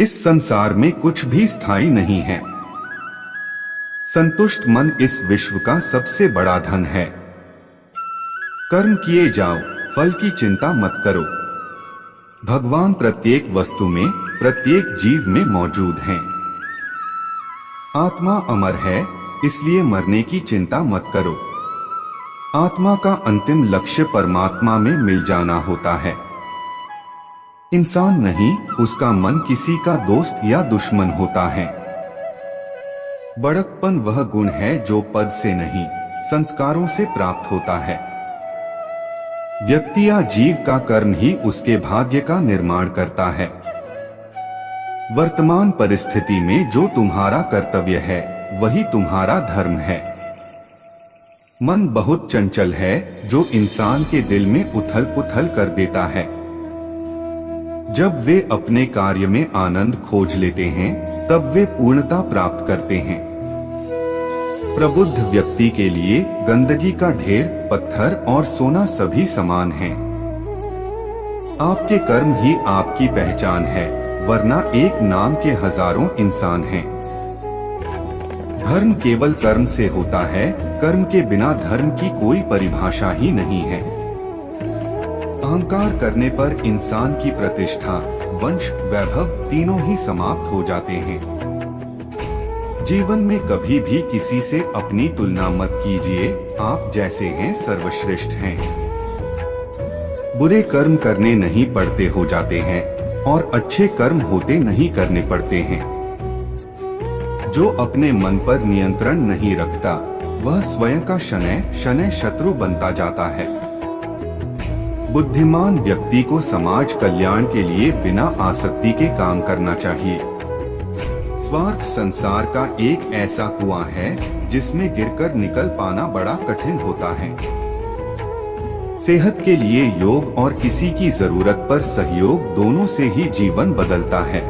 इस संसार में कुछ भी स्थायी नहीं है। संतुष्ट मन इस विश्व का सबसे बड़ा धन है। कर्म किए जाओ, फल की चिंता मत करो। भगवान प्रत्येक वस्तु में, प्रत्येक जीव में मौजूद हैं। आत्मा अमर है, इसलिए मरने की चिंता मत करो। आत्मा का अंतिम लक्ष्य परमात्मा में मिल जाना होता है। इंसान नहीं, उसका मन किसी का दोस्त या दुश्मन होता है। बड़कपन वह गुण है जो पद से नहीं, संस्कारों से प्राप्त होता है। व्यक्ति या जीव का कर्म ही उसके भाग्य का निर्माण करता है। वर्तमान परिस्थिति में जो तुम्हारा कर्तव्य है वही तुम्हारा धर्म है। मन बहुत चंचल है जो इंसान के दिल में उथल पुथल कर देता है। जब वे अपने कार्य में आनंद खोज लेते हैं तब वे पूर्णता प्राप्त करते हैं। प्रबुद्ध व्यक्ति के लिए गंदगी का ढेर, पत्थर और सोना सभी समान हैं। आपके कर्म ही आपकी पहचान है, वरना एक नाम के हजारों इंसान हैं। धर्म केवल कर्म से होता है, कर्म के बिना धर्म की कोई परिभाषा ही नहीं है। अहंकार करने पर इंसान की प्रतिष्ठा, वंश, वैभव तीनों ही समाप्त हो जाते हैं। जीवन में कभी भी किसी से अपनी तुलना मत कीजिए, आप जैसे हैं सर्वश्रेष्ठ हैं। बुरे कर्म करने नहीं पड़ते हो जाते हैं और अच्छे कर्म होते नहीं करने पड़ते हैं। जो अपने मन पर नियंत्रण नहीं रखता वह स्वयं का शनैः शनैः शत्रु बनता जाता है। बुद्धिमान व्यक्ति को समाज कल्याण के लिए बिना आसक्ति के काम करना चाहिए। स्वार्थ संसार का एक ऐसा कुआं है जिसमें गिरकर निकल पाना बड़ा कठिन होता है। सेहत के लिए योग और किसी की जरूरत पर सहयोग, दोनों से ही जीवन बदलता है।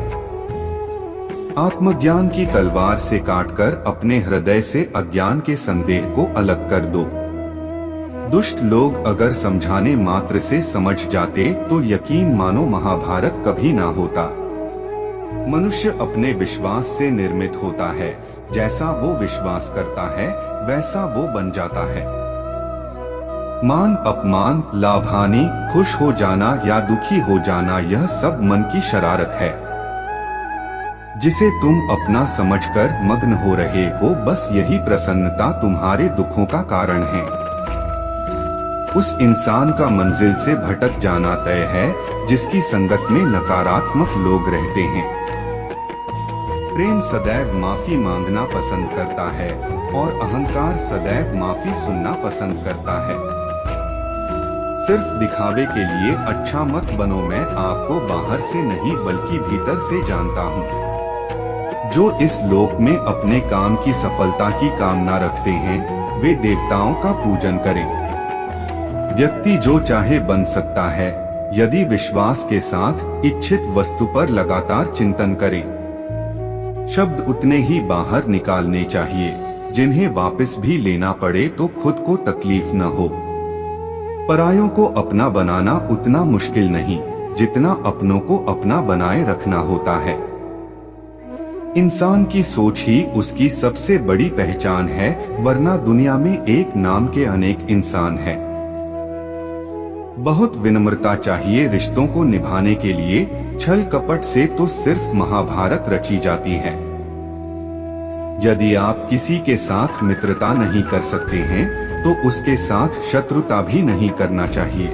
आत्मज्ञान की तलवार से काटकर अपने हृदय से अज्ञान के संदेह को अलग कर दो। दुष्ट लोग अगर समझाने मात्र से समझ जाते तो यकीन मानो महाभारत कभी ना होता। मनुष्य अपने विश्वास से निर्मित होता है, जैसा वो विश्वास करता है वैसा वो बन जाता है। मान अपमान, लाभ हानि, खुश हो जाना या दुखी हो जाना, यह सब मन की शरारत है जिसे तुम अपना समझकर मग्न हो रहे हो। बस यही प्रसन्नता तुम्हारे दुखों का कारण है। उस इंसान का मंजिल से भटक जाना तय है जिसकी संगत में नकारात्मक लोग रहते हैं। प्रेम सदैव माफी मांगना पसंद करता है और अहंकार सदैव माफी सुनना पसंद करता है। सिर्फ दिखावे के लिए अच्छा मत बनो। मैं आपको बाहर से नहीं बल्कि भीतर से जानता हूँ। जो इस लोक में अपने काम की सफलता की कामना रखते हैं वे देवताओं का पूजन करें। व्यक्ति जो चाहे बन सकता है यदि विश्वास के साथ इच्छित वस्तु पर लगातार चिंतन करे। शब्द उतने ही बाहर निकालने चाहिए जिन्हें वापस भी लेना पड़े तो खुद को तकलीफ न हो। परायों को अपना बनाना उतना मुश्किल नहीं जितना अपनों को अपना बनाए रखना होता है। इंसान की सोच ही उसकी सबसे बड़ी पहचान है, वरना दुनिया में एक नाम के अनेक इंसान हैं। बहुत विनम्रता चाहिए रिश्तों को निभाने के लिए। छल कपट से तो सिर्फ महाभारत रची जाती है। यदि आप किसी के साथ मित्रता नहीं कर सकते हैं तो उसके साथ शत्रुता भी नहीं करना चाहिए।